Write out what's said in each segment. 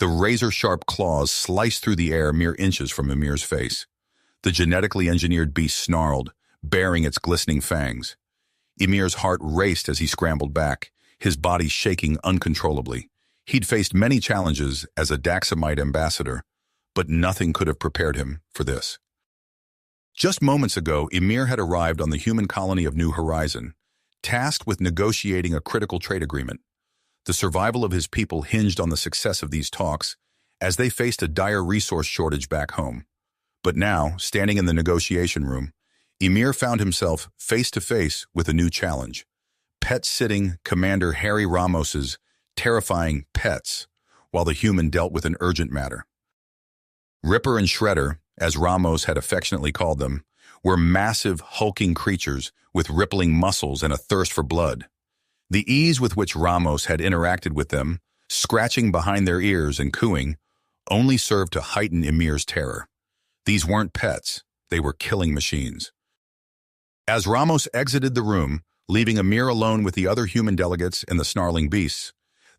The razor-sharp claws sliced through the air mere inches from Ymir's face. The genetically engineered beast snarled, baring its glistening fangs. Ymir's heart raced as he scrambled back, his body shaking uncontrollably. He'd faced many challenges as a Daxamite ambassador, but nothing could have prepared him for this. Just moments ago, Ymir had arrived on the human colony of New Horizon, tasked with negotiating a critical trade agreement. The survival of his people hinged on the success of these talks, as they faced a dire resource shortage back home. But now, standing in the negotiation room, Ymir found himself face-to-face with a new challenge. Pet-sitting Commander Harry Ramos's terrifying pets, while the human dealt with an urgent matter. Ripper and Shredder, as Ramos had affectionately called them, were massive, hulking creatures with rippling muscles and a thirst for blood. The ease with which Ramos had interacted with them, scratching behind their ears and cooing, only served to heighten Ymir's terror. These weren't pets, they were killing machines. As Ramos exited the room, leaving Ymir alone with the other human delegates and the snarling beasts,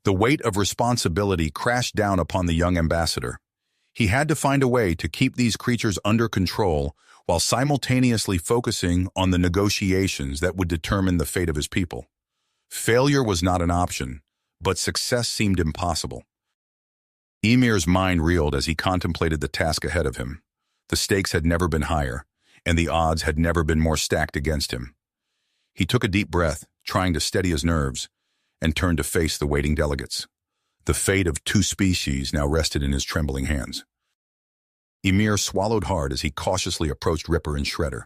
the weight of responsibility crashed down upon the young ambassador. He had to find a way to keep these creatures under control while simultaneously focusing on the negotiations that would determine the fate of his people. Failure was not an option, but success seemed impossible. Ymir's mind reeled as he contemplated the task ahead of him. The stakes had never been higher, and the odds had never been more stacked against him. He took a deep breath, trying to steady his nerves, and turned to face the waiting delegates. The fate of two species now rested in his trembling hands. Ymir swallowed hard as he cautiously approached Ripper and Shredder.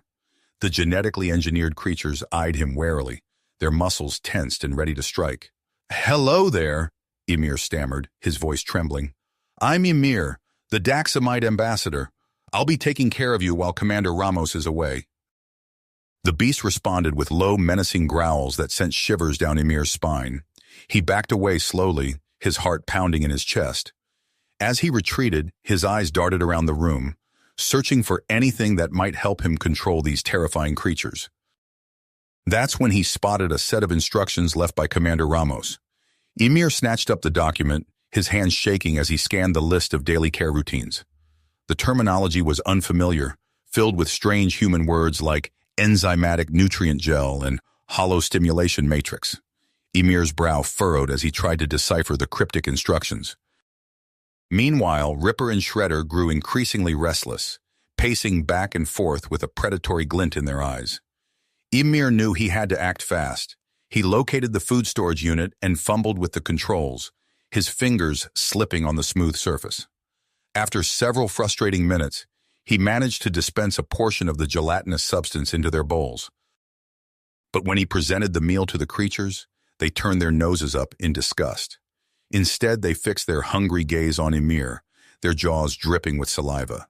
The genetically engineered creatures eyed him warily, their muscles tensed and ready to strike. "Hello there," Ymir stammered, his voice trembling. "I'm Ymir, the Daxamite ambassador. I'll be taking care of you while Commander Ramos is away." The beast responded with low, menacing growls that sent shivers down Ymir's spine. He backed away slowly, his heart pounding in his chest. As he retreated, his eyes darted around the room, searching for anything that might help him control these terrifying creatures. That's when he spotted a set of instructions left by Commander Ramos. Ymir snatched up the document, his hands shaking as he scanned the list of daily care routines. The terminology was unfamiliar, filled with strange human words like enzymatic nutrient gel and hollow stimulation matrix. Ymir's brow furrowed as he tried to decipher the cryptic instructions. Meanwhile, Ripper and Shredder grew increasingly restless, pacing back and forth with a predatory glint in their eyes. Ymir knew he had to act fast. He located the food storage unit and fumbled with the controls, his fingers slipping on the smooth surface. After several frustrating minutes, he managed to dispense a portion of the gelatinous substance into their bowls. But when he presented the meal to the creatures, they turned their noses up in disgust. Instead, they fixed their hungry gaze on Ymir, their jaws dripping with saliva.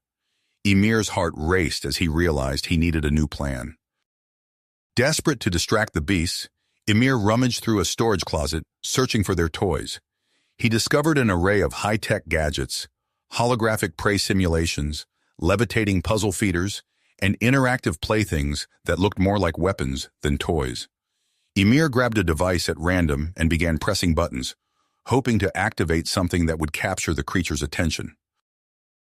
Ymir's heart raced as he realized he needed a new plan. Desperate to distract the beasts, Ymir rummaged through a storage closet, searching for their toys. He discovered an array of high-tech gadgets, holographic prey simulations, levitating puzzle feeders, and interactive playthings that looked more like weapons than toys. Ymir grabbed a device at random and began pressing buttons, hoping to activate something that would capture the creature's attention.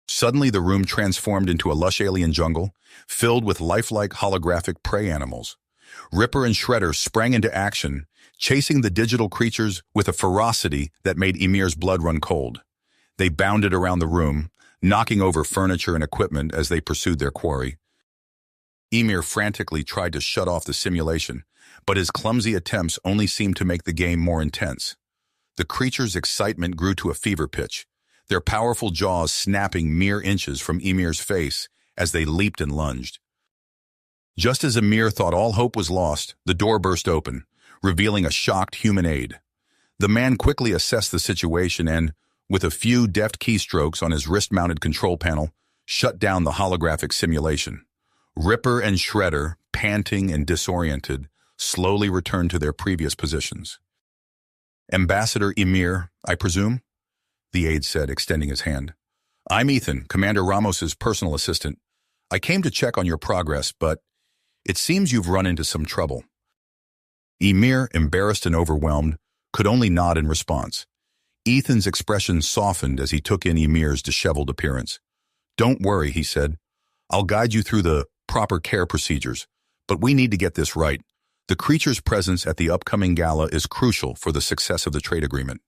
Suddenly, the room transformed into a lush alien jungle, filled with lifelike holographic prey animals. Ripper and Shredder sprang into action, chasing the digital creatures with a ferocity that made Ymir's blood run cold. They bounded around the room, knocking over furniture and equipment as they pursued their quarry. Ymir frantically tried to shut off the simulation, but his clumsy attempts only seemed to make the game more intense. The creatures' excitement grew to a fever pitch, their powerful jaws snapping mere inches from Ymir's face as they leaped and lunged. Just as Ymir thought all hope was lost, the door burst open, revealing a shocked human aide. The man quickly assessed the situation and, with a few deft keystrokes on his wrist-mounted control panel, shut down the holographic simulation. Ripper and Shredder, panting and disoriented, slowly returned to their previous positions. "Ambassador Ymir, I presume?" the aide said, extending his hand. "I'm Ethan, Commander Ramos's personal assistant. I came to check on your progress, but it seems you've run into some trouble." Ymir, embarrassed and overwhelmed, could only nod in response. Ethan's expression softened as he took in Emir's disheveled appearance. "Don't worry," he said. "I'll guide you through the proper care procedures, but we need to get this right. The creature's presence at the upcoming gala is crucial for the success of the trade agreement."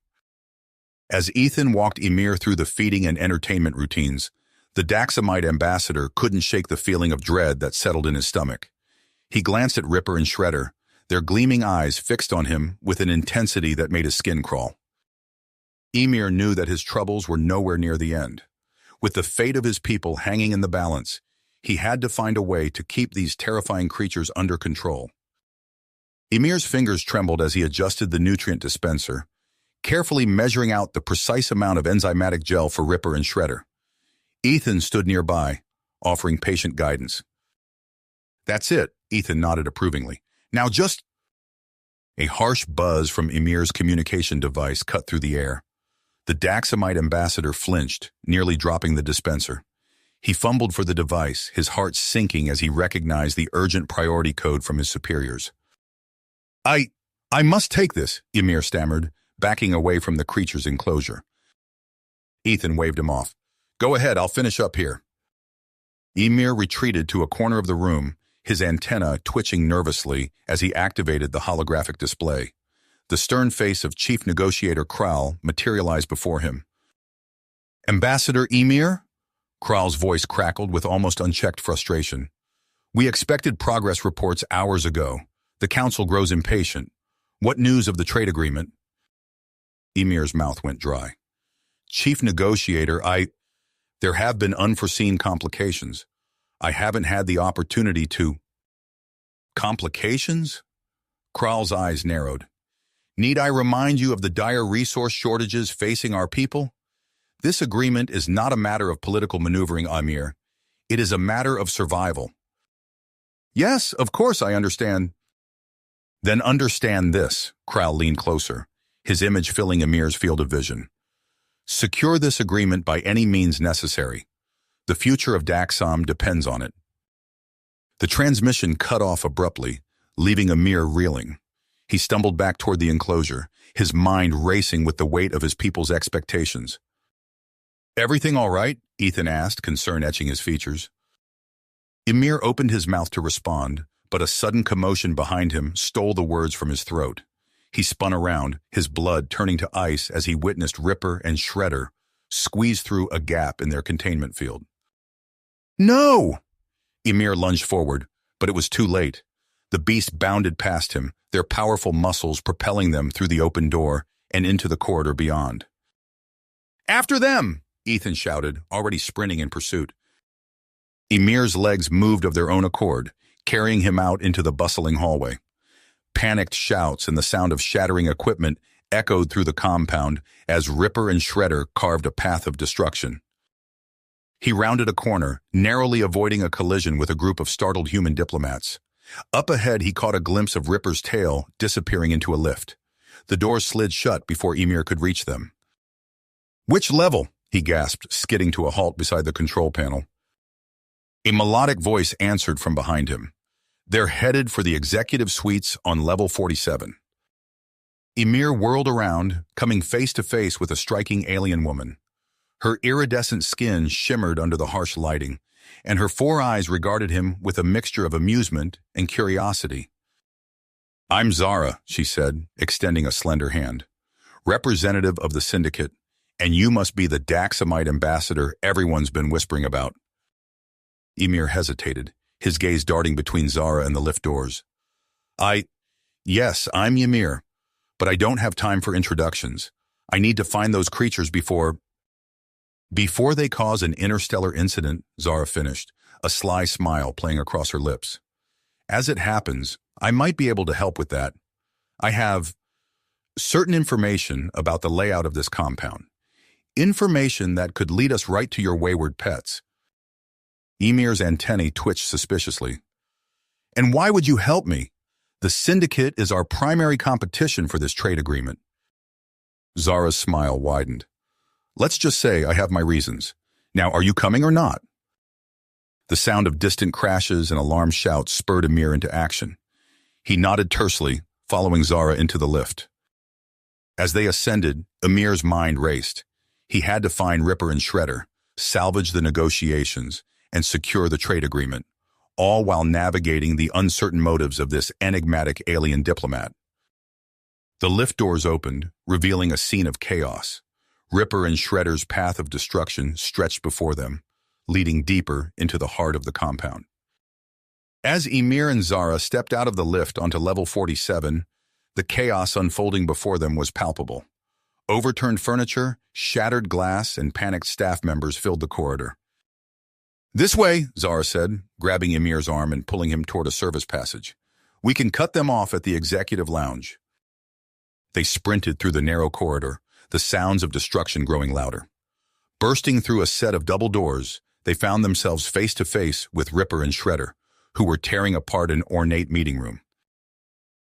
As Ethan walked Emir through the feeding and entertainment routines, the Daxamite ambassador couldn't shake the feeling of dread that settled in his stomach. He glanced at Ripper and Shredder, their gleaming eyes fixed on him with an intensity that made his skin crawl. Emir knew that his troubles were nowhere near the end. With the fate of his people hanging in the balance, he had to find a way to keep these terrifying creatures under control. Emir's fingers trembled as he adjusted the nutrient dispenser, carefully measuring out the precise amount of enzymatic gel for Ripper and Shredder. Ethan stood nearby, offering patient guidance. "That's it," Ethan nodded approvingly. "Now just—" A harsh buzz from Emir's communication device cut through the air. The Daxamite ambassador flinched, nearly dropping the dispenser. He fumbled for the device, his heart sinking as he recognized the urgent priority code from his superiors. I must take this," Emir stammered, backing away from the creature's enclosure. Ethan waved him off. "Go ahead, I'll finish up here." Emir retreated to a corner of the room, his antenna twitching nervously as he activated the holographic display. The stern face of Chief Negotiator Kral materialized before him. "Ambassador Emir?" Kral's voice crackled with almost unchecked frustration. "We expected progress reports hours ago. The council grows impatient. What news of the trade agreement?" Emir's mouth went dry. "Chief Negotiator, there have been unforeseen complications. I haven't had the opportunity to—" "Complications?" Kral's eyes narrowed. "Need I remind you of the dire resource shortages facing our people? This agreement is not a matter of political maneuvering, Emir. It is a matter of survival." "Yes, of course I understand." "Then understand this," Kral leaned closer, his image filling Emir's field of vision. "Secure this agreement by any means necessary. The future of Daxam depends on it." The transmission cut off abruptly, leaving Emir reeling. He stumbled back toward the enclosure, his mind racing with the weight of his people's expectations. "Everything all right?" Ethan asked, concern etching his features. Emir opened his mouth to respond, but a sudden commotion behind him stole the words from his throat. He spun around, his blood turning to ice as he witnessed Ripper and Shredder squeeze through a gap in their containment field. "No!" Emir lunged forward, but it was too late. The beasts bounded past him, their powerful muscles propelling them through the open door and into the corridor beyond. "After them!" Ethan shouted, already sprinting in pursuit. Emir's legs moved of their own accord, carrying him out into the bustling hallway. Panicked shouts and the sound of shattering equipment echoed through the compound as Ripper and Shredder carved a path of destruction. He rounded a corner, narrowly avoiding a collision with a group of startled human diplomats. Up ahead, he caught a glimpse of Ripper's tail disappearing into a lift. The doors slid shut before Emir could reach them. "Which level?" he gasped, skidding to a halt beside the control panel. A melodic voice answered from behind him. "They're headed for the executive suites on level 47. Emir whirled around, coming face to face with a striking alien woman. Her iridescent skin shimmered under the harsh lighting, and her four eyes regarded him with a mixture of amusement and curiosity. "I'm Zara," she said, extending a slender hand. "Representative of the Syndicate, and you must be the Daxamite ambassador everyone's been whispering about." Emir hesitated, his gaze darting between Zara and the lift doors. Yes, I'm Ymir, but I don't have time for introductions. I need to find those creatures before they cause an interstellar incident," Zara finished, a sly smile playing across her lips. "As it happens, I might be able to help with that. I have certain information about the layout of this compound. Information that could lead us right to your wayward pets." Emir's antennae twitched suspiciously. "And why would you help me? The Syndicate is our primary competition for this trade agreement." Zara's smile widened. "Let's just say I have my reasons. Now, are you coming or not?" The sound of distant crashes and alarm shouts spurred Emir into action. He nodded tersely, following Zara into the lift. As they ascended, Emir's mind raced. He had to find Ripper and Shredder, salvage the negotiations, and secure the trade agreement, all while navigating the uncertain motives of this enigmatic alien diplomat. The lift doors opened, revealing a scene of chaos. Ripper and Shredder's path of destruction stretched before them, leading deeper into the heart of the compound. As Emir and Zara stepped out of the lift onto level 47, the chaos unfolding before them was palpable. Overturned furniture, shattered glass, and panicked staff members filled the corridor. "This way," Zara said, grabbing Emir's arm and pulling him toward a service passage. "We can cut them off at the executive lounge." They sprinted through the narrow corridor, the sounds of destruction growing louder. Bursting through a set of double doors, they found themselves face to face with Ripper and Shredder, who were tearing apart an ornate meeting room.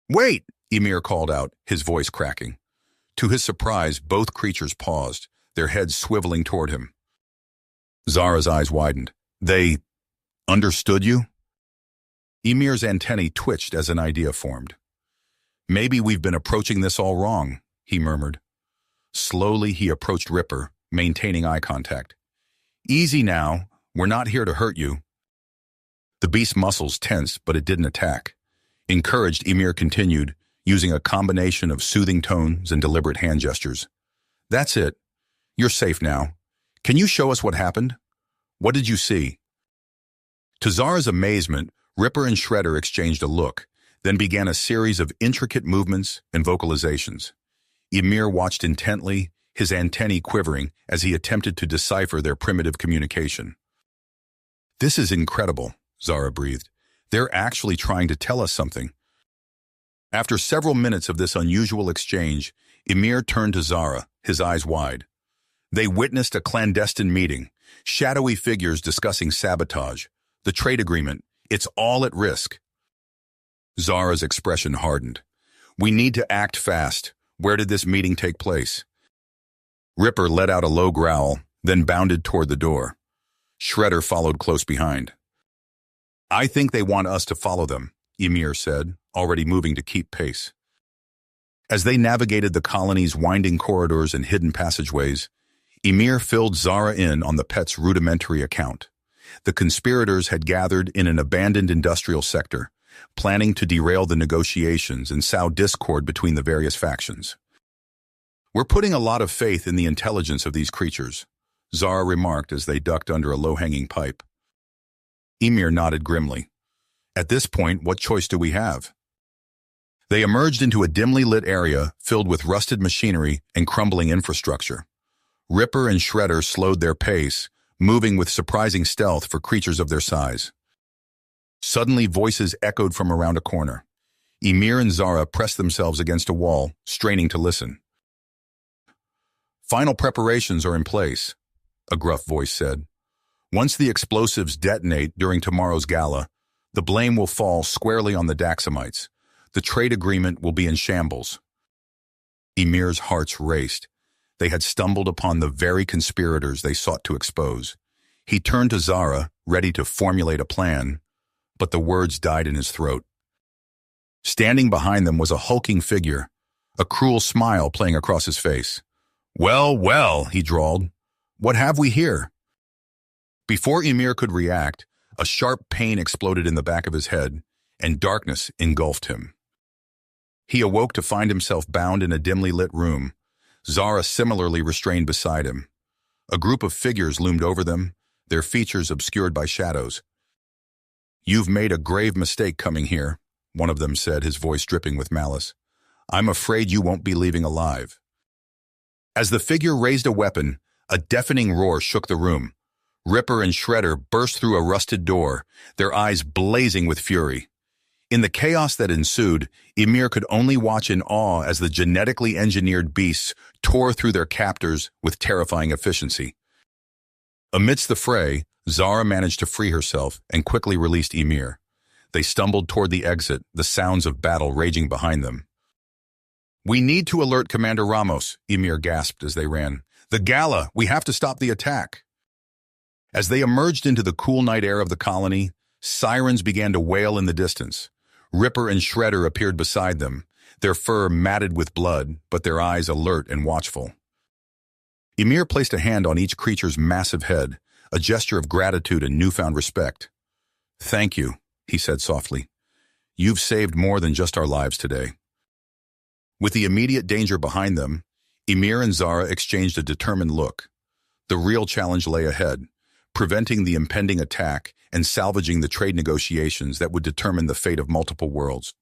"Wait!" Emir called out, his voice cracking. To his surprise, both creatures paused, their heads swiveling toward him. Zara's eyes widened. "They understood you?" Emir's antennae twitched as an idea formed. "Maybe we've been approaching this all wrong," he murmured. Slowly, he approached Ripper, maintaining eye contact. "Easy now, we're not here to hurt you." The beast's muscles tensed, but it didn't attack. Encouraged, Emir continued, using a combination of soothing tones and deliberate hand gestures. "That's it. You're safe now. Can you show us what happened? What did you see?" To Zara's amazement, Ripper and Shredder exchanged a look, then began a series of intricate movements and vocalizations. Emir watched intently, his antennae quivering as he attempted to decipher their primitive communication. "This is incredible," Zara breathed. "They're actually trying to tell us something." After several minutes of this unusual exchange, Emir turned to Zara, his eyes wide. They witnessed a clandestine meeting, shadowy figures discussing sabotage, the trade agreement. It's all at risk. Zara's expression hardened. "We need to act fast. Where did this meeting take place?" Ripper let out a low growl, then bounded toward the door. Shredder followed close behind. "I think they want us to follow them," Emir said, already moving to keep pace. As they navigated the colony's winding corridors and hidden passageways, Emir filled Zara in on the pet's rudimentary account. The conspirators had gathered in an abandoned industrial sector, planning to derail the negotiations and sow discord between the various factions. "We're putting a lot of faith in the intelligence of these creatures," Zara remarked as they ducked under a low-hanging pipe. Emir nodded grimly. "At this point, what choice do we have?" They emerged into a dimly lit area filled with rusted machinery and crumbling infrastructure. Ripper and Shredder slowed their pace, moving with surprising stealth for creatures of their size. Suddenly, voices echoed from around a corner. Emir and Zara pressed themselves against a wall, straining to listen. "Final preparations are in place," a gruff voice said. "Once the explosives detonate during tomorrow's gala, the blame will fall squarely on the Daxamites. The trade agreement will be in shambles." Emir's hearts raced. They had stumbled upon the very conspirators they sought to expose. He turned to Zara, ready to formulate a plan, but the words died in his throat. Standing behind them was a hulking figure, a cruel smile playing across his face. "Well, well," he drawled. "What have we here?" Before Emir could react, a sharp pain exploded in the back of his head, and darkness engulfed him. He awoke to find himself bound in a dimly lit room, Zara similarly restrained beside him. A group of figures loomed over them, their features obscured by shadows. "You've made a grave mistake coming here," one of them said, his voice dripping with malice. "I'm afraid you won't be leaving alive." As the figure raised a weapon, a deafening roar shook the room. Ripper and Shredder burst through a rusted door, their eyes blazing with fury. In the chaos that ensued, Emir could only watch in awe as the genetically engineered beasts tore through their captors with terrifying efficiency. Amidst the fray, Zara managed to free herself and quickly released Emir. They stumbled toward the exit, the sounds of battle raging behind them. "We need to alert Commander Ramos," Emir gasped as they ran. "The gala! We have to stop the attack!" As they emerged into the cool night air of the colony, sirens began to wail in the distance. Ripper and Shredder appeared beside them, their fur matted with blood, but their eyes alert and watchful. Ymir placed a hand on each creature's massive head, a gesture of gratitude and newfound respect. "Thank you," he said softly. "You've saved more than just our lives today." With the immediate danger behind them, Ymir and Zara exchanged a determined look. The real challenge lay ahead, preventing the impending attack and salvaging the trade negotiations that would determine the fate of multiple worlds.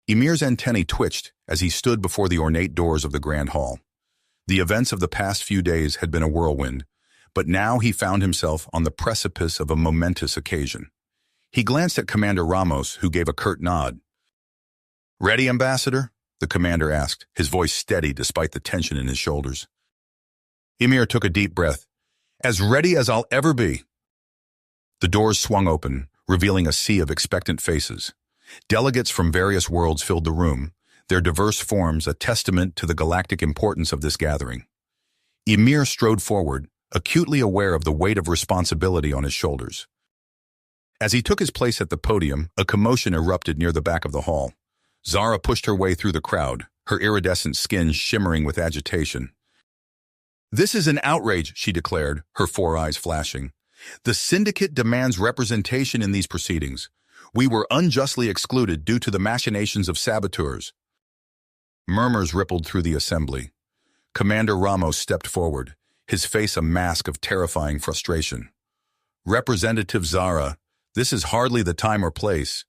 Ymir's antennae twitched as he stood before the ornate doors of the Grand Hall. The events of the past few days had been a whirlwind, but now he found himself on the precipice of a momentous occasion. He glanced at Commander Ramos, who gave a curt nod. "Ready, Ambassador?" the commander asked, his voice steady despite the tension in his shoulders. Ymir took a deep breath. "As ready as I'll ever be." The doors swung open, revealing a sea of expectant faces. Delegates from various worlds filled the room, their diverse forms a testament to the galactic importance of this gathering. Ymir strode forward, acutely aware of the weight of responsibility on his shoulders. As he took his place at the podium, a commotion erupted near the back of the hall. Zara pushed her way through the crowd, her iridescent skin shimmering with agitation. "This is an outrage," she declared, her four eyes flashing. "The Syndicate demands representation in these proceedings. We were unjustly excluded due to the machinations of saboteurs." Murmurs rippled through the assembly. Commander Ramos stepped forward, his face a mask of terrifying frustration. "Representative Zara, this is hardly the time or place."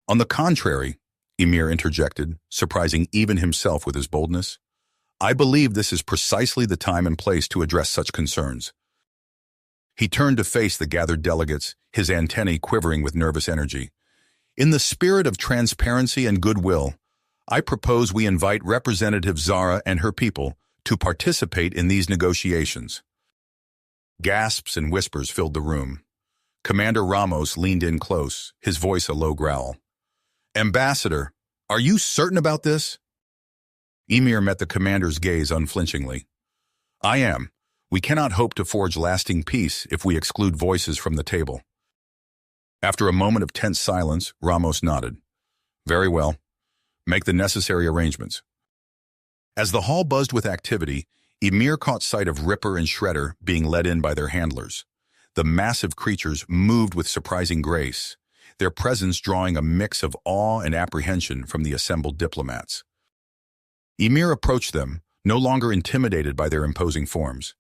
"On the contrary," Ymir interjected, surprising even himself with his boldness, "I believe this is precisely the time and place to address such concerns." He turned to face the gathered delegates, his antennae quivering with nervous energy. "In the spirit of transparency and goodwill, I propose we invite Representative Zara and her people to participate in these negotiations." Gasps and whispers filled the room. Commander Ramos leaned in close, his voice a low growl. "Ambassador, are you certain about this?" Ymir met the commander's gaze unflinchingly. "I am. We cannot hope to forge lasting peace if we exclude voices from the table." After a moment of tense silence, Ramos nodded. "Very well. Make the necessary arrangements." As the hall buzzed with activity, Ymir caught sight of Ripper and Shredder being led in by their handlers. The massive creatures moved with surprising grace, their presence drawing a mix of awe and apprehension from the assembled diplomats. Ymir approached them, no longer intimidated by their imposing forms.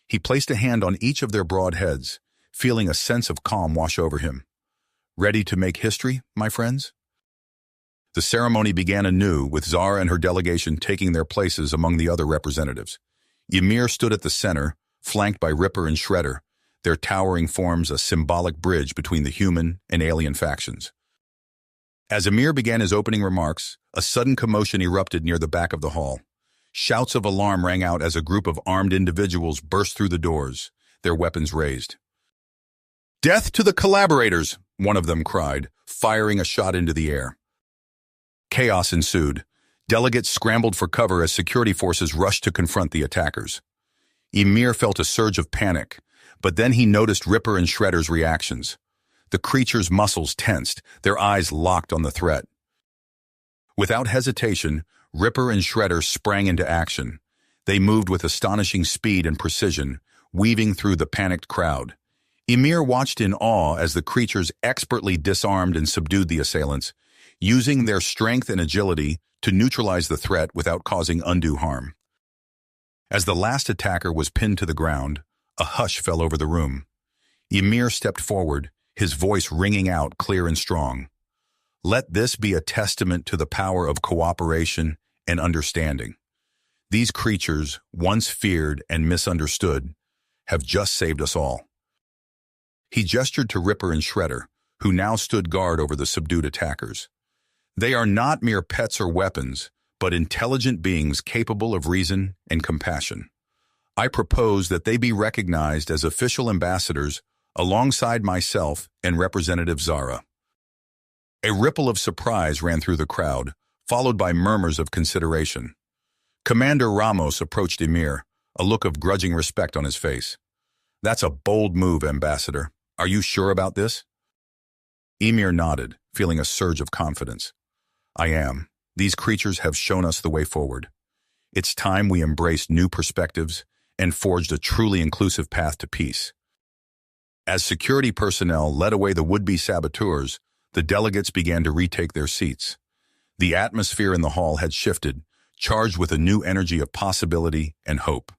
He placed a hand on each of their broad heads, feeling a sense of calm wash over him. "Ready to make history, my friends?" The ceremony began anew, with Zara and her delegation taking their places among the other representatives. Ymir stood at the center, flanked by Ripper and Shredder, their towering forms a symbolic bridge between the human and alien factions. As Ymir began his opening remarks, a sudden commotion erupted near the back of the hall. Shouts of alarm rang out as a group of armed individuals burst through the doors, their weapons raised. "Death to the collaborators!" one of them cried, firing a shot into the air. Chaos ensued. Delegates scrambled for cover as security forces rushed to confront the attackers. Ymir felt a surge of panic, but then he noticed Ripper and Shredder's reactions. The creatures' muscles tensed, their eyes locked on the threat. Without hesitation, Ripper and Shredder sprang into action. They moved with astonishing speed and precision, weaving through the panicked crowd. Ymir watched in awe as the creatures expertly disarmed and subdued the assailants, using their strength and agility to neutralize the threat without causing undue harm. As the last attacker was pinned to the ground, a hush fell over the room. Ymir stepped forward, his voice ringing out clear and strong. "Let this be a testament to the power of cooperation and understanding. These creatures, once feared and misunderstood, have just saved us all." He gestured to Ripper and Shredder, who now stood guard over the subdued attackers. "They are not mere pets or weapons, but intelligent beings capable of reason and compassion. I propose that they be recognized as official ambassadors alongside myself and Representative Zara." A ripple of surprise ran through the crowd, followed by murmurs of consideration. Commander Ramos approached Ymir, a look of grudging respect on his face. "That's a bold move, Ambassador. Are you sure about this?" Ymir nodded, feeling a surge of confidence. I am. These creatures have shown us the way forward. It's time we embraced new perspectives and forged a truly inclusive path to peace. As security personnel led away the would-be saboteurs, the delegates began to retake their seats. The atmosphere in the hall had shifted, charged with a new energy of possibility and hope.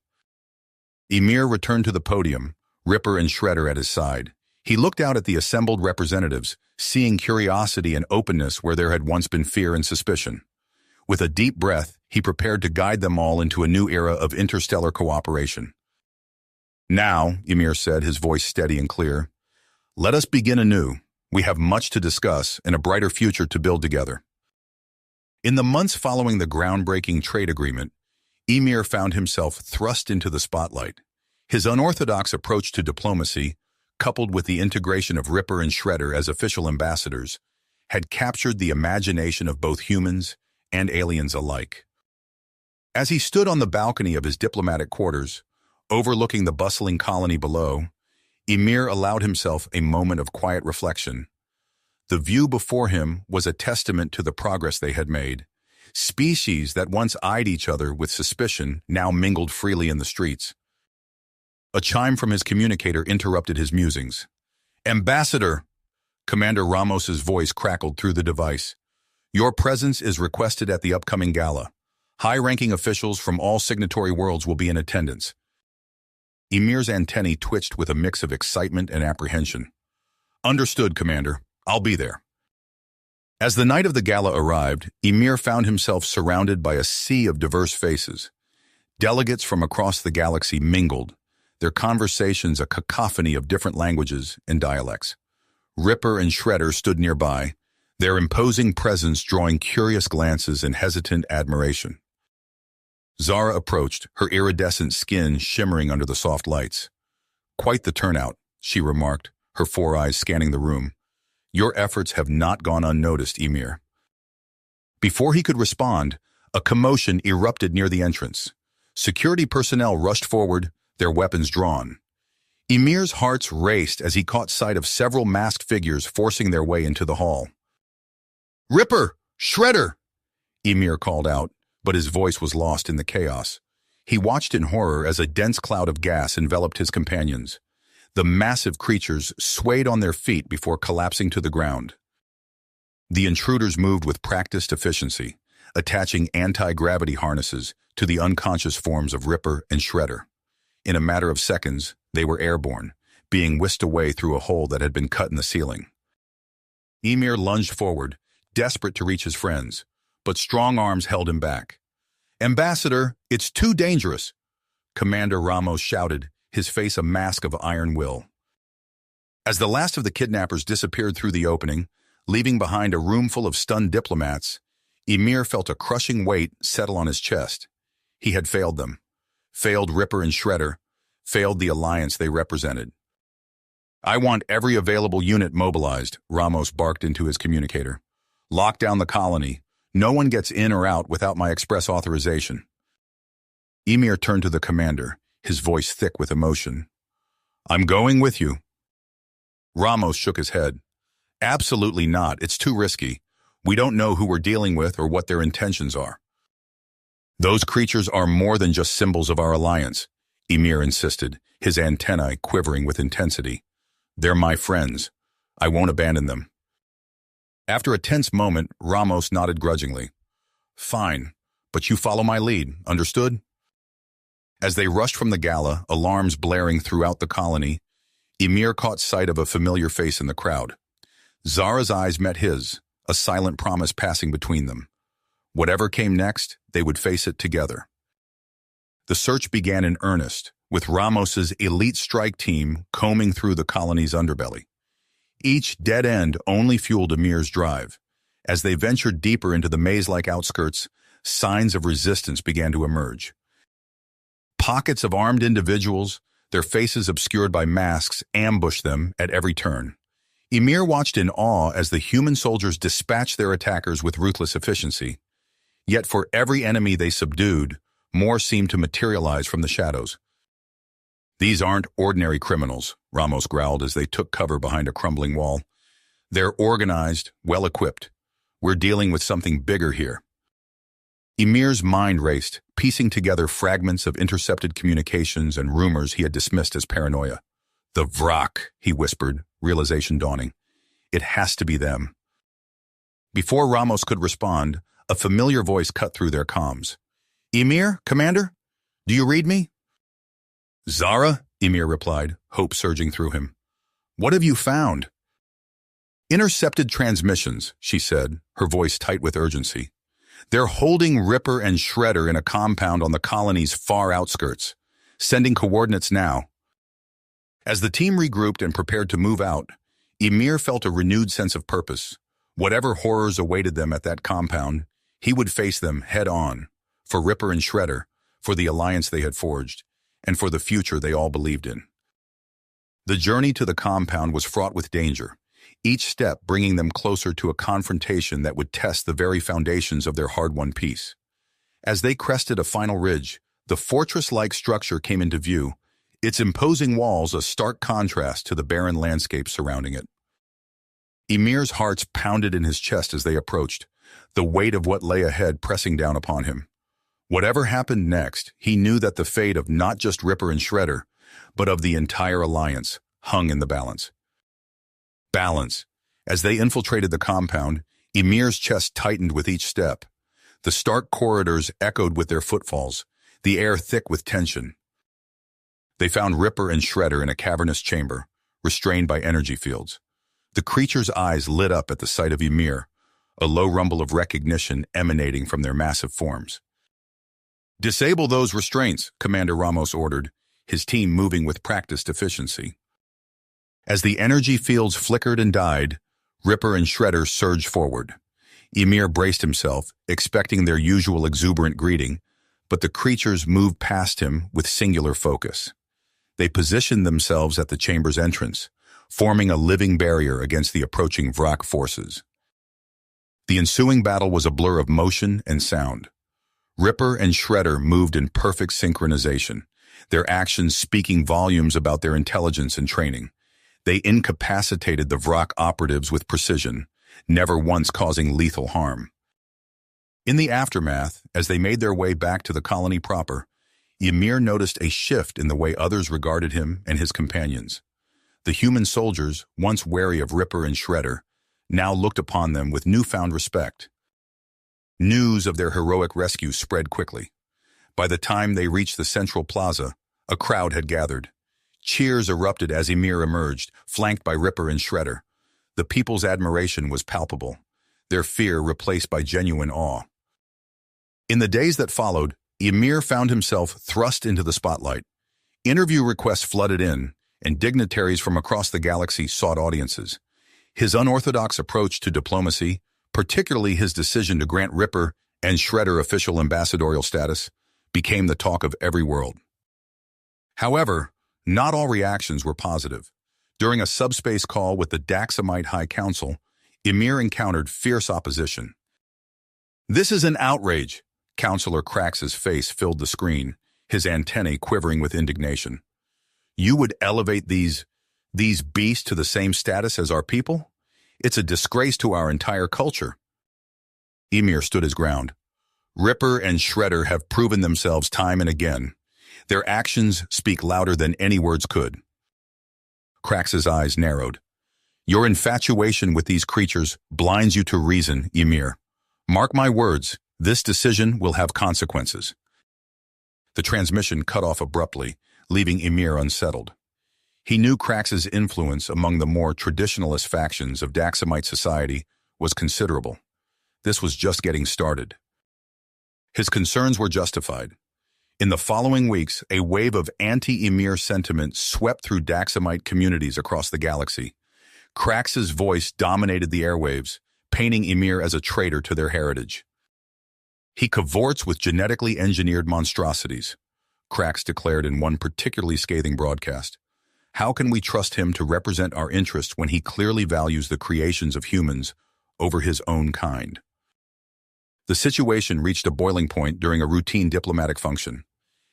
Ymir returned to the podium, Ripper and Shredder at his side. He looked out at the assembled representatives, seeing curiosity and openness where there had once been fear and suspicion. With a deep breath, he prepared to guide them all into a new era of interstellar cooperation. Now, Ymir said, his voice steady and clear, let us begin anew. We have much to discuss and a brighter future to build together. In the months following the groundbreaking trade agreement, Ymir found himself thrust into the spotlight. His unorthodox approach to diplomacy, coupled with the integration of Ripper and Shredder as official ambassadors, had captured the imagination of both humans and aliens alike. As he stood on the balcony of his diplomatic quarters, overlooking the bustling colony below, Ymir allowed himself a moment of quiet reflection. The view before him was a testament to the progress they had made. Species that once eyed each other with suspicion now mingled freely in the streets. A chime from his communicator interrupted his musings. Ambassador! Commander Ramos's voice crackled through the device. Your presence is requested at the upcoming gala. High-ranking officials from all signatory worlds will be in attendance. Ymir's antennae twitched with a mix of excitement and apprehension. Understood, Commander. I'll be there. As the night of the gala arrived, Ymir found himself surrounded by a sea of diverse faces. Delegates from across the galaxy mingled, their conversations a cacophony of different languages and dialects. Ripper and Shredder stood nearby, their imposing presence drawing curious glances and hesitant admiration. Zara approached, her iridescent skin shimmering under the soft lights. Quite the turnout, she remarked, her four eyes scanning the room. Your efforts have not gone unnoticed, Ymir. Before he could respond, a commotion erupted near the entrance. Security personnel rushed forward, their weapons drawn. Ymir's heart raced as he caught sight of several masked figures forcing their way into the hall. Ripper! Shredder! Ymir called out, but his voice was lost in the chaos. He watched in horror as a dense cloud of gas enveloped his companions. The massive creatures swayed on their feet before collapsing to the ground. The intruders moved with practiced efficiency, attaching anti-gravity harnesses to the unconscious forms of Ripper and Shredder. In a matter of seconds, they were airborne, being whisked away through a hole that had been cut in the ceiling. Ymir lunged forward, desperate to reach his friends, but strong arms held him back. Ambassador, it's too dangerous, Commander Ramos shouted, his face a mask of iron will. As the last of the kidnappers disappeared through the opening, leaving behind a room full of stunned diplomats, Ymir felt a crushing weight settle on his chest. He had failed them. Failed Ripper and Shredder. Failed the alliance they represented. I want every available unit mobilized, Ramos barked into his communicator. Lock down the colony. No one gets in or out without my express authorization. Ymir turned to the commander, his voice thick with emotion. I'm going with you. Ramos shook his head. Absolutely not. It's too risky. We don't know who we're dealing with or what their intentions are. Those creatures are more than just symbols of our alliance, Ymir insisted, his antennae quivering with intensity. They're my friends. I won't abandon them. After a tense moment, Ramos nodded grudgingly. Fine, but you follow my lead, understood? As they rushed from the gala, alarms blaring throughout the colony, Ymir caught sight of a familiar face in the crowd. Zara's eyes met his, a silent promise passing between them. Whatever came next, they would face it together. The search began in earnest, with Ramos's elite strike team combing through the colony's underbelly. Each dead end only fueled Ymir's drive. As they ventured deeper into the maze-like outskirts, signs of resistance began to emerge. Pockets of armed individuals, their faces obscured by masks, ambushed them at every turn. Ymir watched in awe as the human soldiers dispatched their attackers with ruthless efficiency. Yet for every enemy they subdued, more seemed to materialize from the shadows. These aren't ordinary criminals, Ramos growled as they took cover behind a crumbling wall. They're organized, well-equipped. We're dealing with something bigger here. Emir's mind raced, piecing together fragments of intercepted communications and rumors he had dismissed as paranoia. The Vrak, he whispered, realization dawning. It has to be them. Before Ramos could respond, a familiar voice cut through their comms. Emir, Commander? Do you read me? Zara, Emir replied, hope surging through him. What have you found? Intercepted transmissions, she said, her voice tight with urgency. They're holding Ripper and Shredder in a compound on the colony's far outskirts, sending coordinates now. As the team regrouped and prepared to move out, Emir felt a renewed sense of purpose. Whatever horrors awaited them at that compound, he would face them head-on, for Ripper and Shredder, for the alliance they had forged, and for the future they all believed in. The journey to the compound was fraught with danger, each step bringing them closer to a confrontation that would test the very foundations of their hard-won peace. As they crested a final ridge, the fortress-like structure came into view, its imposing walls a stark contrast to the barren landscape surrounding it. Emir's heart pounded in his chest as they approached, the weight of what lay ahead pressing down upon him. Whatever happened next, he knew that the fate of not just Ripper and Shredder, but of the entire alliance, hung in the balance. As they infiltrated the compound, Emir's chest tightened with each step. The stark corridors echoed with their footfalls, the air thick with tension. They found Ripper and Shredder in a cavernous chamber, restrained by energy fields. The creature's eyes lit up at the sight of Emir, a low rumble of recognition emanating from their massive forms. Disable those restraints, Commander Ramos ordered, his team moving with practiced efficiency. As the energy fields flickered and died, Ripper and Shredder surged forward. Emir braced himself, expecting their usual exuberant greeting, but the creatures moved past him with singular focus. They positioned themselves at the chamber's entrance, forming a living barrier against the approaching Vrak forces. The ensuing battle was a blur of motion and sound. Ripper and Shredder moved in perfect synchronization, their actions speaking volumes about their intelligence and training. They incapacitated the Vrak operatives with precision, never once causing lethal harm. In the aftermath, as they made their way back to the colony proper, Emir noticed a shift in the way others regarded him and his companions. The human soldiers, once wary of Ripper and Shredder, now looked upon them with newfound respect. News of their heroic rescue spread quickly. By the time they reached the central plaza, a crowd had gathered. Cheers erupted as Emir emerged, flanked by Ripper and Shredder. The people's admiration was palpable, their fear replaced by genuine awe. In the days that followed, Emir found himself thrust into the spotlight. Interview requests flooded in, and dignitaries from across the galaxy sought audiences. His unorthodox approach to diplomacy, particularly his decision to grant Ripper and Shredder official ambassadorial status, became the talk of every world. However, not all reactions were positive. During a subspace call with the Daxamite High Council, Emir encountered fierce opposition. "This is an outrage," Counselor Krax's face filled the screen, his antennae quivering with indignation. "You would elevate these beasts to the same status as our people? It's a disgrace to our entire culture." Emir stood his ground. Ripper and Shredder have proven themselves time and again. Their actions speak louder than any words could. Krax's eyes narrowed. "Your infatuation with these creatures blinds you to reason, Emir. Mark my words, this decision will have consequences." The transmission cut off abruptly, leaving Emir unsettled. He knew Krax's influence among the more traditionalist factions of Daxamite society was considerable. This was just getting started. His concerns were justified. In the following weeks, a wave of anti-Emir sentiment swept through Daxamite communities across the galaxy. Krax's voice dominated the airwaves, painting Emir as a traitor to their heritage. "He cavorts with genetically engineered monstrosities," Krax declared in one particularly scathing broadcast. "How can we trust him to represent our interests when he clearly values the creations of humans over his own kind?" The situation reached a boiling point during a routine diplomatic function.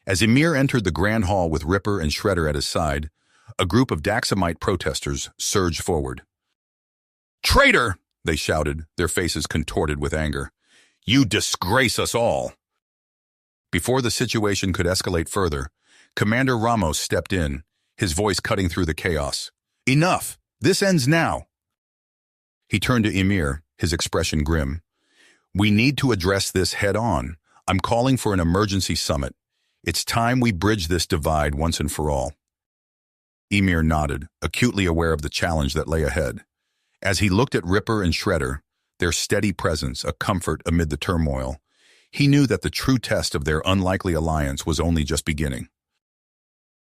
As Emir entered the Grand Hall with Ripper and Shredder at his side, a group of Daxamite protesters surged forward. Traitor! They shouted, their faces contorted with anger. You disgrace us all! Before the situation could escalate further, Commander Ramos stepped in, his voice cutting through the chaos. Enough! This ends now! He turned to Emir, his expression grim. We need to address this head-on. I'm calling for an emergency summit. It's time we bridge this divide once and for all. Emir nodded, acutely aware of the challenge that lay ahead. As he looked at Ripper and Shredder, their steady presence a comfort amid the turmoil, he knew that the true test of their unlikely alliance was only just beginning.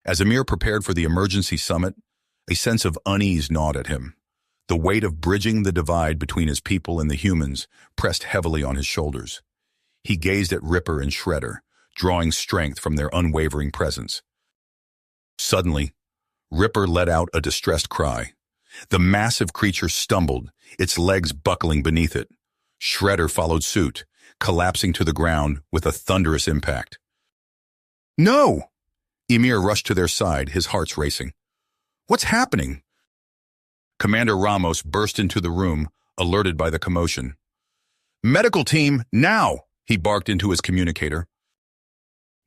As Emir prepared for the emergency summit, a sense of unease gnawed at him. The weight of bridging the divide between his people and the humans pressed heavily on his shoulders. He gazed at Ripper and Shredder, drawing strength from their unwavering presence. Suddenly, Ripper let out a distressed cry. The massive creature stumbled, its legs buckling beneath it. Shredder followed suit, collapsing to the ground with a thunderous impact. No! Emir rushed to their side, his heart racing. What's happening? Commander Ramos burst into the room, alerted by the commotion. Medical team, now! He barked into his communicator.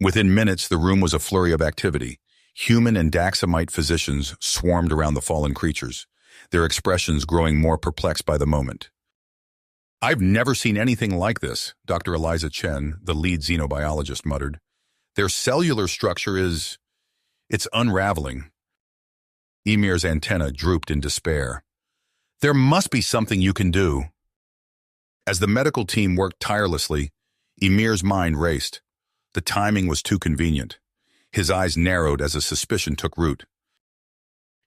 Within minutes, the room was a flurry of activity. Human and Daxamite physicians swarmed around the fallen creatures, their expressions growing more perplexed by the moment. I've never seen anything like this, Dr. Eliza Chen, the lead xenobiologist, muttered. Their cellular structure it's unraveling. Emir's antenna drooped in despair. There must be something you can do. As the medical team worked tirelessly, Emir's mind raced. The timing was too convenient. His eyes narrowed as a suspicion took root.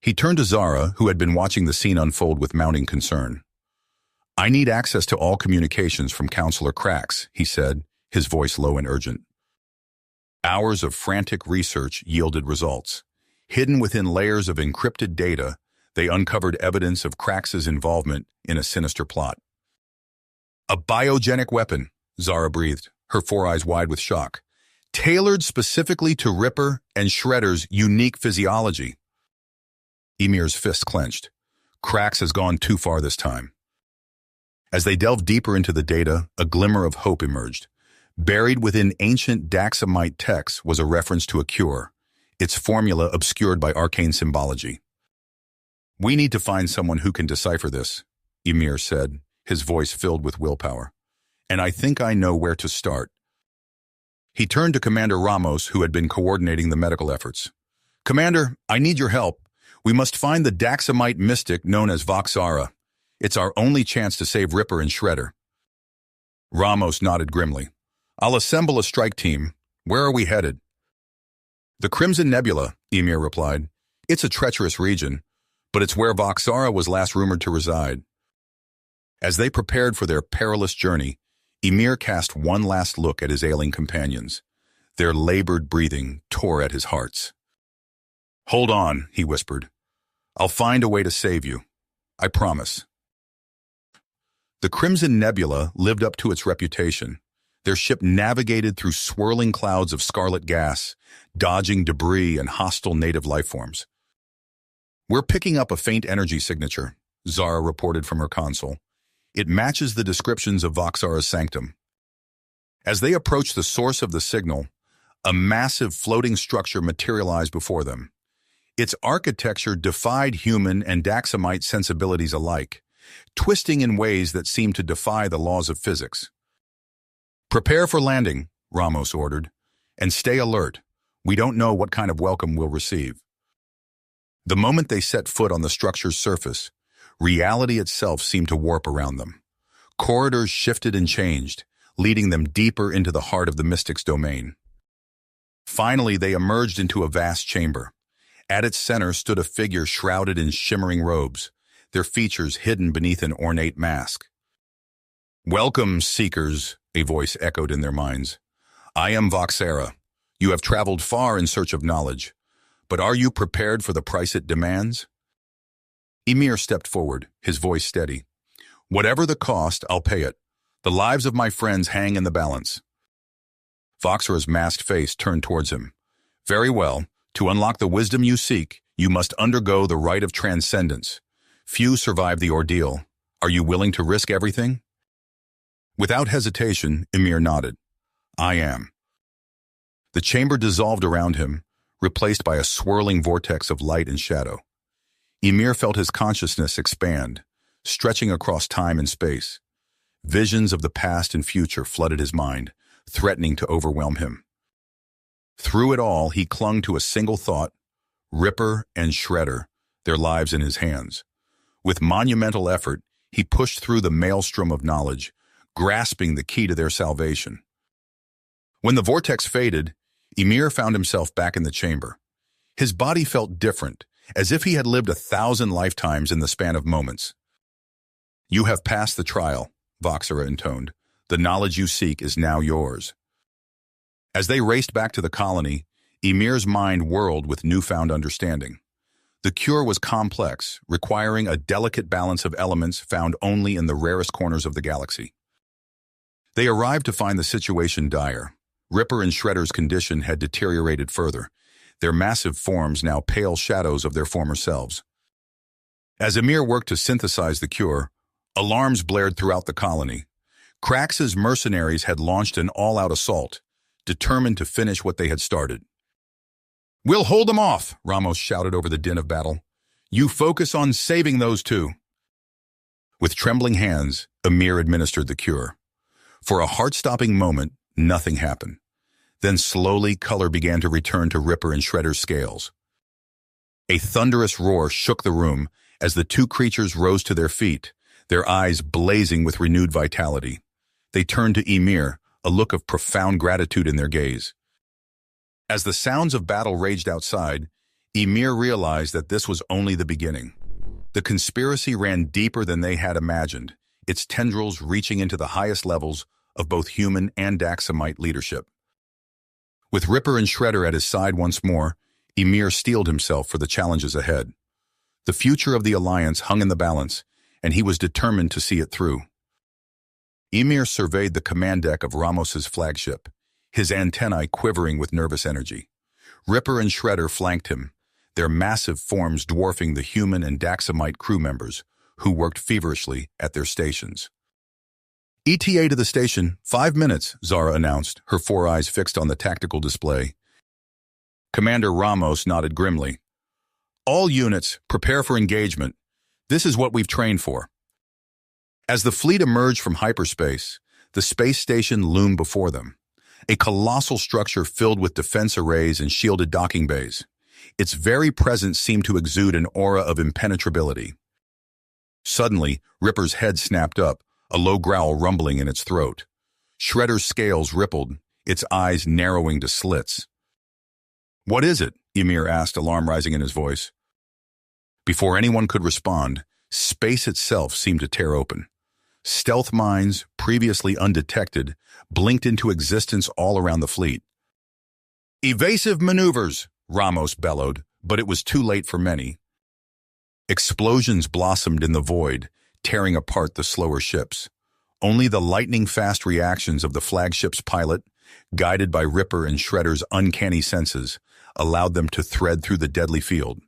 He turned to Zara, who had been watching the scene unfold with mounting concern. I need access to all communications from Counselor Krax, he said, his voice low and urgent. Hours of frantic research yielded results. Hidden within layers of encrypted data, they uncovered evidence of Krax's involvement in a sinister plot. A biogenic weapon, Zara breathed, her four eyes wide with shock, tailored specifically to Ripper and Shredder's unique physiology. Emir's fists clenched. Krax has gone too far this time. As they delved deeper into the data, a glimmer of hope emerged. Buried within ancient Daxamite texts was a reference to a cure, its formula obscured by arcane symbology. We need to find someone who can decipher this, Emir said, his voice filled with willpower. And I think I know where to start. He turned to Commander Ramos, who had been coordinating the medical efforts. Commander, I need your help. We must find the Daxamite mystic known as Voxara. It's our only chance to save Ripper and Shredder. Ramos nodded grimly. I'll assemble a strike team. Where are we headed? The Crimson Nebula, Emir replied. It's a treacherous region, but it's where Voxara was last rumored to reside. As they prepared for their perilous journey, Emir cast one last look at his ailing companions. Their labored breathing tore at his hearts. Hold on, he whispered. I'll find a way to save you. I promise. The Crimson Nebula lived up to its reputation. Their ship navigated through swirling clouds of scarlet gas, dodging debris and hostile native lifeforms. We're picking up a faint energy signature, Zara reported from her console. It matches the descriptions of Voxara's sanctum. As they approached the source of the signal, a massive floating structure materialized before them. Its architecture defied human and Daxamite sensibilities alike, twisting in ways that seemed to defy the laws of physics. Prepare for landing, Ramos ordered, and stay alert. We don't know what kind of welcome we'll receive. The moment they set foot on the structure's surface, reality itself seemed to warp around them. Corridors shifted and changed, leading them deeper into the heart of the mystic's domain. Finally, they emerged into a vast chamber. At its center stood a figure shrouded in shimmering robes, their features hidden beneath an ornate mask. Welcome, seekers, a voice echoed in their minds. I am Voxara. You have traveled far in search of knowledge, but are you prepared for the price it demands? Emir stepped forward, his voice steady. Whatever the cost, I'll pay it. The lives of my friends hang in the balance. Voxara's masked face turned towards him. Very well. To unlock the wisdom you seek, you must undergo the rite of transcendence. Few survive the ordeal. Are you willing to risk everything? Without hesitation, Ymir nodded. I am. The chamber dissolved around him, replaced by a swirling vortex of light and shadow. Ymir felt his consciousness expand, stretching across time and space. Visions of the past and future flooded his mind, threatening to overwhelm him. Through it all, he clung to a single thought: Ripper and Shredder, their lives in his hands. With monumental effort, he pushed through the maelstrom of knowledge, grasping the key to their salvation. When the vortex faded, Ymir found himself back in the chamber. His body felt different, as if he had lived 1,000 lifetimes in the span of moments. You have passed the trial, Voxera intoned. The knowledge you seek is now yours. As they raced back to the colony, Ymir's mind whirled with newfound understanding. The cure was complex, requiring a delicate balance of elements found only in the rarest corners of the galaxy. They arrived to find the situation dire. Ripper and Shredder's condition had deteriorated further, their massive forms now pale shadows of their former selves. As Ymir worked to synthesize the cure, alarms blared throughout the colony. Krax's mercenaries had launched an all-out assault, determined to finish what they had started. "We'll hold them off," Ramos shouted over the din of battle. "You focus on saving those two." With trembling hands, Ymir administered the cure. For a heart-stopping moment, nothing happened. Then slowly, color began to return to Ripper and Shredder's scales. A thunderous roar shook the room as the two creatures rose to their feet, their eyes blazing with renewed vitality. They turned to Ymir, a look of profound gratitude in their gaze. As the sounds of battle raged outside, Ymir realized that this was only the beginning. The conspiracy ran deeper than they had imagined, its tendrils reaching into the highest levels of both human and Daxamite leadership. With Ripper and Shredder at his side once more, Ymir steeled himself for the challenges ahead. The future of the Alliance hung in the balance, and he was determined to see it through. Ymir surveyed the command deck of Ramos's flagship, his antennae quivering with nervous energy. Ripper and Shredder flanked him, their massive forms dwarfing the human and Daxamite crew members, who worked feverishly at their stations. "ETA to the station, 5 minutes, Zara announced, her 4 eyes fixed on the tactical display. Commander Ramos nodded grimly. "All units, prepare for engagement. This is what we've trained for." As the fleet emerged from hyperspace, the space station loomed before them, a colossal structure filled with defense arrays and shielded docking bays. Its very presence seemed to exude an aura of impenetrability. Suddenly, Ripper's head snapped up, a low growl rumbling in its throat. Shredder's scales rippled, its eyes narrowing to slits. "What is it?" Ymir asked, alarm rising in his voice. Before anyone could respond, space itself seemed to tear open. Stealth mines, previously undetected, blinked into existence all around the fleet. "Evasive maneuvers," Ramos bellowed, but it was too late for many. Explosions blossomed in the void, tearing apart the slower ships. Only the lightning-fast reactions of the flagship's pilot, guided by Ripper and Shredder's uncanny senses, allowed them to thread through the deadly field.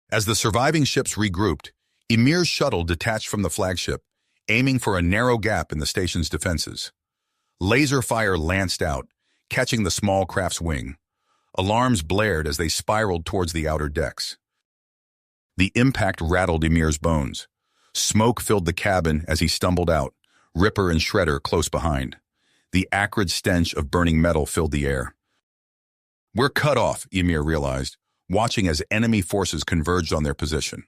As the surviving ships regrouped, Ymir's shuttle detached from the flagship, aiming for a narrow gap in the station's defenses. Laser fire lanced out, catching the small craft's wing. Alarms blared as they spiraled towards the outer decks. The impact rattled Ymir's bones. Smoke filled the cabin as he stumbled out, Ripper and Shredder close behind. The acrid stench of burning metal filled the air. "We're cut off," Ymir realized, watching as enemy forces converged on their position.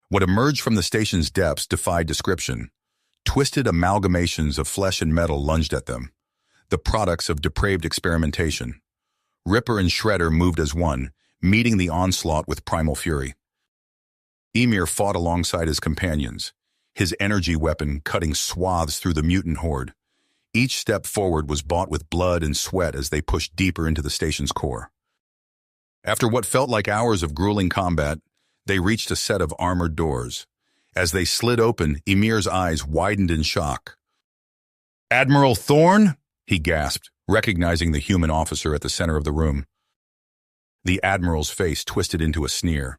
What emerged from the station's depths defied description. Twisted amalgamations of flesh and metal lunged at them, the products of depraved experimentation. Ripper and Shredder moved as one, meeting the onslaught with primal fury. Ymir fought alongside his companions, his energy weapon cutting swaths through the mutant horde. Each step forward was bought with blood and sweat as they pushed deeper into the station's core. After what felt like hours of grueling combat, they reached a set of armored doors. As they slid open, Ymir's eyes widened in shock. "Admiral Thorne?" he gasped, recognizing the human officer at the center of the room. The Admiral's face twisted into a sneer.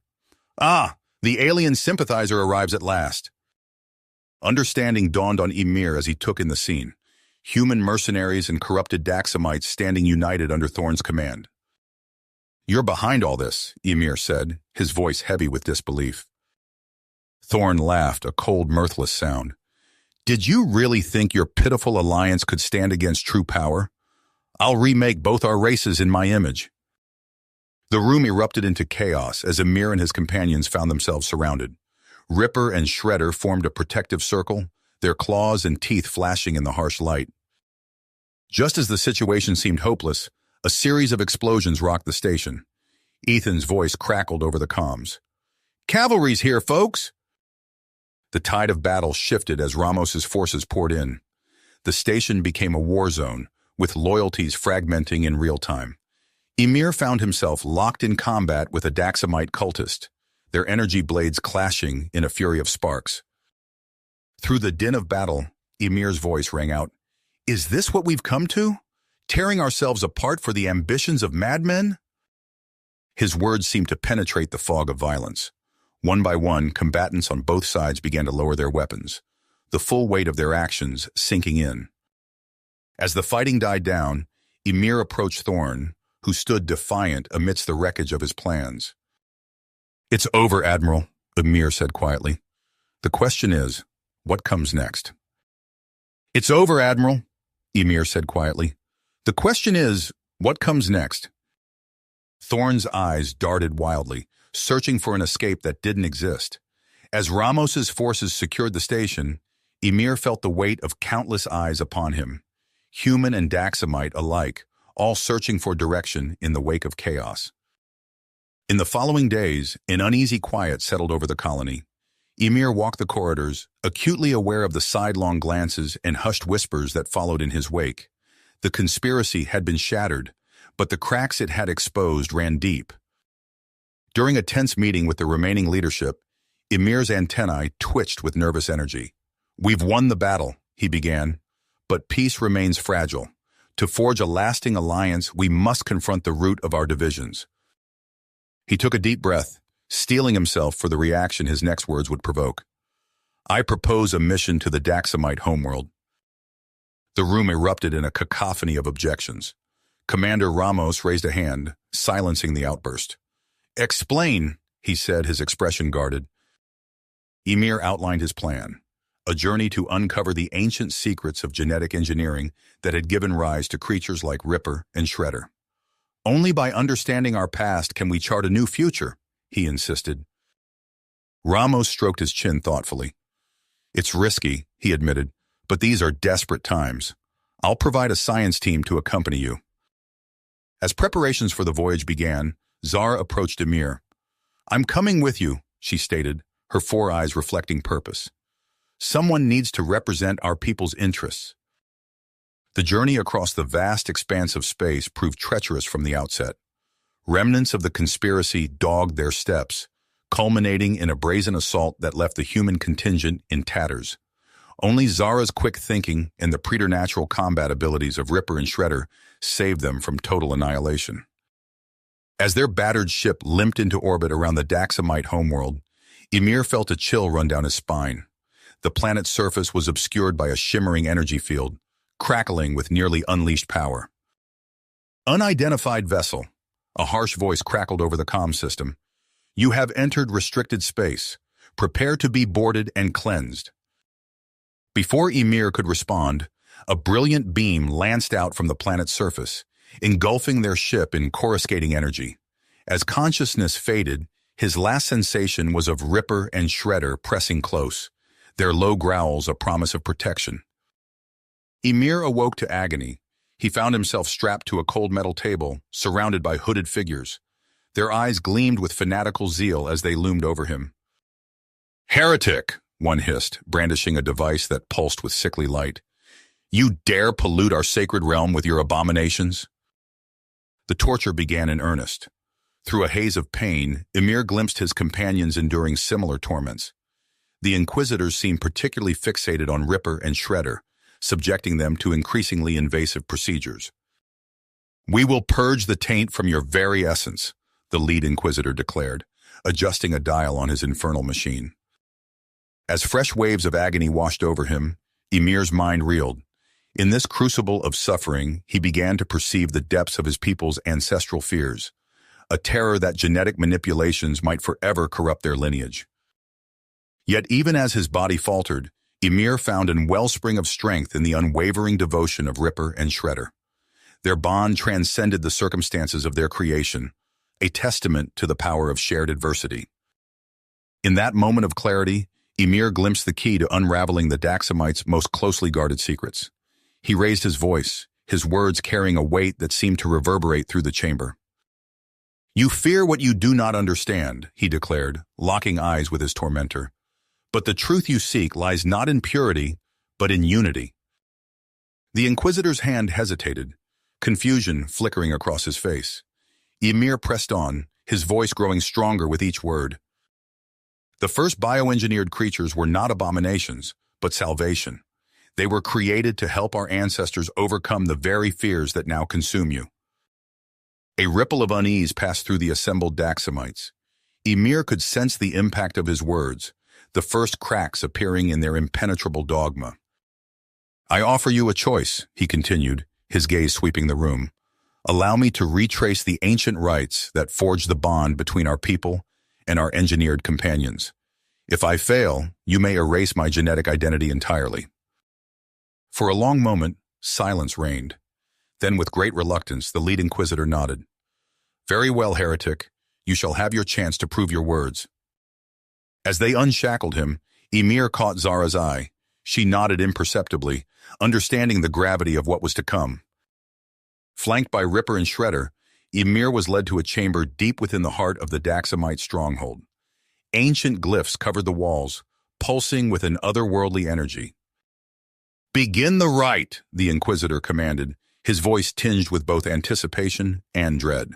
"Ah, the alien sympathizer arrives at last." Understanding dawned on Ymir as he took in the scene. Human mercenaries and corrupted Daxamites standing united under Thorn's command. "You're behind all this," Ymir said, his voice heavy with disbelief. Thorn laughed, a cold, mirthless sound. "Did you really think your pitiful alliance could stand against true power? I'll remake both our races in my image." The room erupted into chaos as Ymir and his companions found themselves surrounded. Ripper and Shredder formed a protective circle, their claws and teeth flashing in the harsh light. Just as the situation seemed hopeless, a series of explosions rocked the station. Ethan's voice crackled over the comms. "Cavalry's here, folks!" The tide of battle shifted as Ramos's forces poured in. The station became a war zone, with loyalties fragmenting in real time. Ymir found himself locked in combat with a Daxamite cultist, their energy blades clashing in a fury of sparks. Through the din of battle, Ymir's voice rang out, "Is this what we've come to? Tearing ourselves apart for the ambitions of madmen?" His words seemed to penetrate the fog of violence. One by one, combatants on both sides began to lower their weapons, the full weight of their actions sinking in. As the fighting died down, Ymir approached Thorn, who stood defiant amidst the wreckage of his plans. "It's over, Admiral," Ymir said quietly. "The question is, what comes next?" "It's over, Admiral," Ymir said quietly. "The question is, what comes next?" Thorn's eyes darted wildly, searching for an escape that didn't exist. As Ramos's forces secured the station, Ymir felt the weight of countless eyes upon him, human and Daxamite alike, all searching for direction in the wake of chaos. In the following days, an uneasy quiet settled over the colony. Ymir walked the corridors, acutely aware of the sidelong glances and hushed whispers that followed in his wake. The conspiracy had been shattered, but the cracks it had exposed ran deep. During a tense meeting with the remaining leadership, Ymir's antennae twitched with nervous energy. "We've won the battle," he began, "but peace remains fragile. To forge a lasting alliance, we must confront the root of our divisions." He took a deep breath, steeling himself for the reaction his next words would provoke. "I propose a mission to the Daxamite homeworld." The room erupted in a cacophony of objections. Commander Ramos raised a hand, silencing the outburst. "Explain," he said, his expression guarded. Ymir outlined his plan, a journey to uncover the ancient secrets of genetic engineering that had given rise to creatures like Ripper and Shredder. "Only by understanding our past can we chart a new future," he insisted. Ramos stroked his chin thoughtfully. "It's risky," he admitted, "but these are desperate times. I'll provide a science team to accompany you." As preparations for the voyage began, Zara approached Ymir. "I'm coming with you," she stated, her four eyes reflecting purpose. "Someone needs to represent our people's interests." The journey across the vast expanse of space proved treacherous from the outset. Remnants of the conspiracy dogged their steps, culminating in a brazen assault that left the human contingent in tatters. Only Zara's quick thinking and the preternatural combat abilities of Ripper and Shredder saved them from total annihilation. As their battered ship limped into orbit around the Daxamite homeworld, Ymir felt a chill run down his spine. The planet's surface was obscured by a shimmering energy field, crackling with nearly unleashed power. "Unidentified vessel," a harsh voice crackled over the comm system. "You have entered restricted space. Prepare to be boarded and cleansed." Before Ymir could respond, a brilliant beam lanced out from the planet's surface, engulfing their ship in coruscating energy. As consciousness faded, his last sensation was of Ripper and Shredder pressing close, their low growls a promise of protection. Ymir awoke to agony. He found himself strapped to a cold metal table, surrounded by hooded figures. Their eyes gleamed with fanatical zeal as they loomed over him. "Heretic!" one hissed, brandishing a device that pulsed with sickly light. "You dare pollute our sacred realm with your abominations?" The torture began in earnest. Through a haze of pain, Ymir glimpsed his companions enduring similar torments. The Inquisitors seemed particularly fixated on Ripper and Shredder, subjecting them to increasingly invasive procedures. "We will purge the taint from your very essence," the lead Inquisitor declared, adjusting a dial on his infernal machine. As fresh waves of agony washed over him, Ymir's mind reeled. In this crucible of suffering, he began to perceive the depths of his people's ancestral fears, a terror that genetic manipulations might forever corrupt their lineage. Yet even as his body faltered, Ymir found a wellspring of strength in the unwavering devotion of Ripper and Shredder. Their bond transcended the circumstances of their creation, a testament to the power of shared adversity. In that moment of clarity, Ymir glimpsed the key to unraveling the Daxamites' most closely guarded secrets. He raised his voice, his words carrying a weight that seemed to reverberate through the chamber. "You fear what you do not understand," he declared, locking eyes with his tormentor. "But the truth you seek lies not in purity, but in unity." The Inquisitor's hand hesitated, confusion flickering across his face. Ymir pressed on, his voice growing stronger with each word. The first bioengineered creatures were not abominations, but salvation. They were created to help our ancestors overcome the very fears that now consume you. A ripple of unease passed through the assembled Daxamites. Ymir could sense the impact of his words, the first cracks appearing in their impenetrable dogma. "I offer you a choice," he continued, his gaze sweeping the room. "Allow me to retrace the ancient rites that forged the bond between our people and our engineered companions. If I fail, you may erase my genetic identity entirely." For a long moment, silence reigned. Then, with great reluctance, the lead Inquisitor nodded. "Very well, heretic. You shall have your chance to prove your words." As they unshackled him, Ymir caught Zara's eye. She nodded imperceptibly, understanding the gravity of what was to come. Flanked by Ripper and Shredder, Ymir was led to a chamber deep within the heart of the Daxamite stronghold. Ancient glyphs covered the walls, pulsing with an otherworldly energy. "Begin the rite," the Inquisitor commanded, his voice tinged with both anticipation and dread.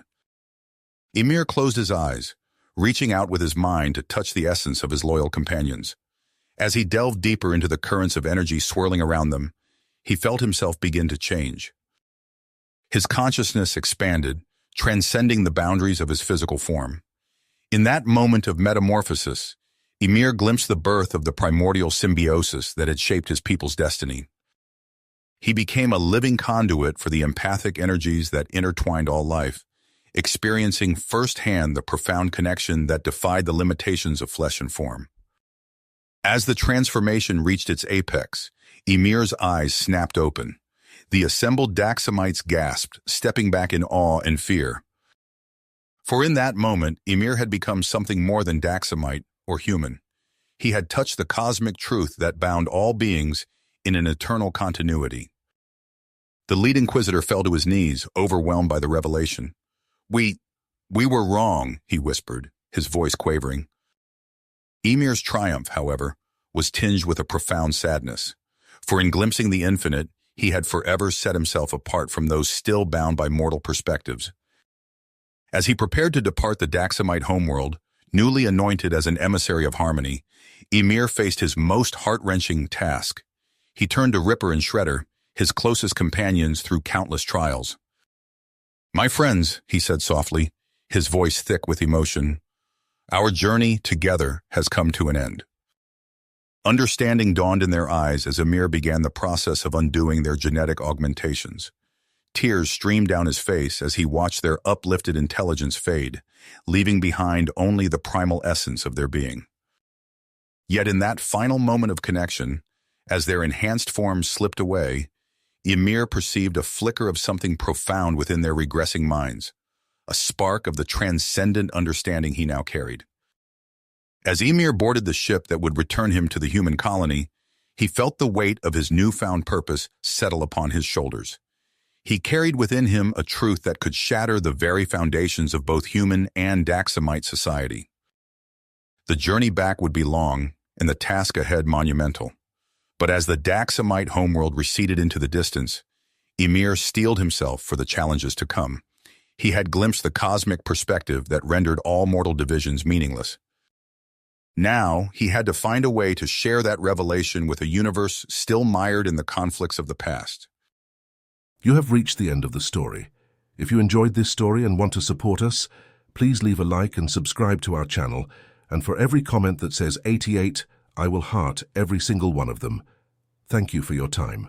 Ymir closed his eyes, reaching out with his mind to touch the essence of his loyal companions. As he delved deeper into the currents of energy swirling around them, he felt himself begin to change. His consciousness expanded, transcending the boundaries of his physical form. In that moment of metamorphosis, Ymir glimpsed the birth of the primordial symbiosis that had shaped his people's destiny. He became a living conduit for the empathic energies that intertwined all life, experiencing firsthand the profound connection that defied the limitations of flesh and form. As the transformation reached its apex, Ymir's eyes snapped open. The assembled Daxamites gasped, stepping back in awe and fear. For in that moment, Ymir had become something more than Daxamite or human. He had touched the cosmic truth that bound all beings in an eternal continuity. The lead Inquisitor fell to his knees, overwhelmed by the revelation. We were wrong," he whispered, his voice quavering. Ymir's triumph, however, was tinged with a profound sadness, for in glimpsing the infinite, he had forever set himself apart from those still bound by mortal perspectives. As he prepared to depart the Daxamite homeworld, newly anointed as an emissary of harmony, Ymir faced his most heart-wrenching task. He turned to Ripper and Shredder, his closest companions through countless trials. "My friends," he said softly, his voice thick with emotion, "our journey together has come to an end." Understanding dawned in their eyes as Ymir began the process of undoing their genetic augmentations. Tears streamed down his face as he watched their uplifted intelligence fade, leaving behind only the primal essence of their being. Yet in that final moment of connection, as their enhanced forms slipped away, Ymir perceived a flicker of something profound within their regressing minds, a spark of the transcendent understanding he now carried. As Ymir boarded the ship that would return him to the human colony, he felt the weight of his newfound purpose settle upon his shoulders. He carried within him a truth that could shatter the very foundations of both human and Daxamite society. The journey back would be long, and the task ahead monumental. But as the Daxamite homeworld receded into the distance, Ymir steeled himself for the challenges to come. He had glimpsed the cosmic perspective that rendered all mortal divisions meaningless. Now, he had to find a way to share that revelation with a universe still mired in the conflicts of the past. You have reached the end of the story. If you enjoyed this story and want to support us, please leave a like and subscribe to our channel. And for every comment that says 88, I will heart every single one of them. Thank you for your time.